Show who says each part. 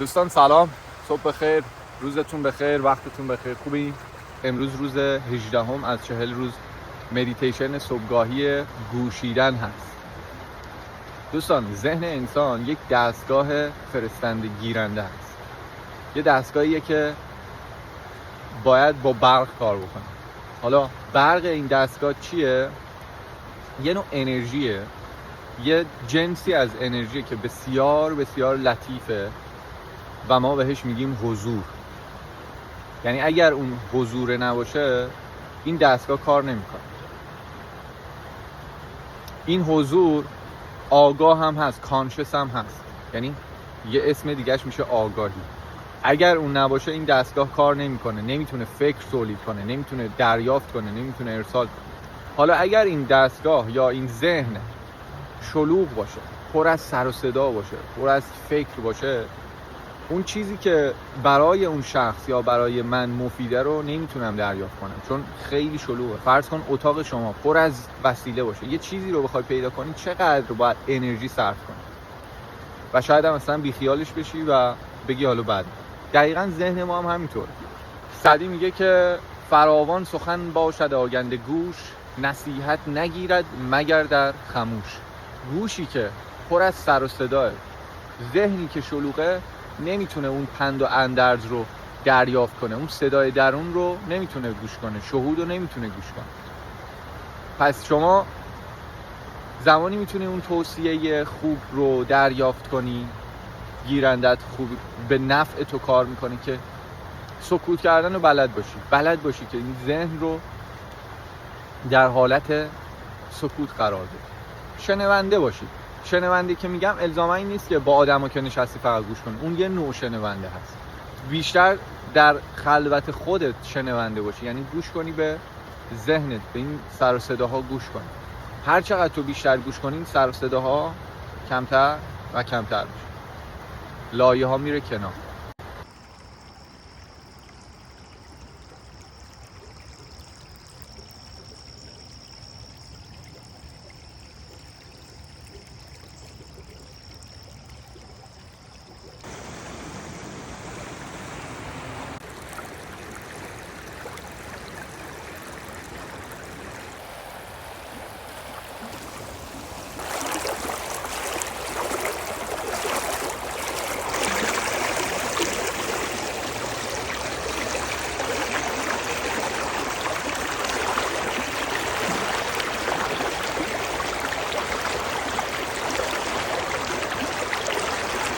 Speaker 1: دوستان سلام، صبح بخیر، روزتون بخیر، وقتتون بخیر. خوبی؟ امروز روز 18 از 40 روز مدیتیشن صبحگاهی گوشیدن هست. دوستان، ذهن انسان یک دستگاه فرستنده گیرنده هست. یه دستگاهیه که باید با برق کار بکنه. حالا برق این دستگاه چیه؟ یه نوع انرژیه، یه جنسی از انرژی که بسیار بسیار لطیفه و ما بهش میگیم حضور. یعنی اگر اون حضور نباشه این دستگاه کار نمیکنه. این حضور آگاه هم هست، کانشس هم هست، یعنی یه اسم دیگهش میشه آگاهی. اگر اون نباشه این دستگاه کار نمیکنه، نمیتونه فکر تولید کنه، نمیتونه دریافت کنه، نمیتونه ارسال کنه. حالا اگر این دستگاه یا این ذهن شلوغ باشه، پر از سر و صدا باشه، پر از فکر باشه، اون چیزی که برای اون شخص یا برای من مفیده رو نمیتونم دریافت کنم، چون خیلی شلوغه. فرض کن اتاق شما پر از وسیله باشه، یه چیزی رو بخوای پیدا کنی چقدر باید انرژی صرف کنی و شاید هم مثلا بیخیالش بشی و بگی حالا بعد. دقیقاً ذهن ما هم همینطوره. سعدی میگه که فراوان سخن باشد آگنده گوش، نصیحت نگیرد مگر در خموش. گوشی که پر از سر و صداه، ذهنی که شلوغه، نمیتونه اون پند و اندرز رو دریافت کنه، اون صدای درون رو نمیتونه گوش کنه، شهود رو نمیتونه گوش کنه. پس شما زمانی میتونی اون توصیه خوب رو دریافت کنی، گیرندت خوب به نفع تو کار میکنه، که سکوت کردن رو بلد باشی که این ذهن رو در حالت سکوت قرار بدی. شنونده باشی. شنونده که میگم الزاما این نیست که با آدما که نشستی فقط گوش کنی، اون یه نوع شنونده هست. بیشتر در خلوت خودت شنونده باشی، یعنی گوش کنی به ذهنت، به این سر و صداها گوش کنی. هر چقدر تو بیشتر گوش کنی این سر و صداها کمتر و کمتر میشه، لایه ها میره کنار.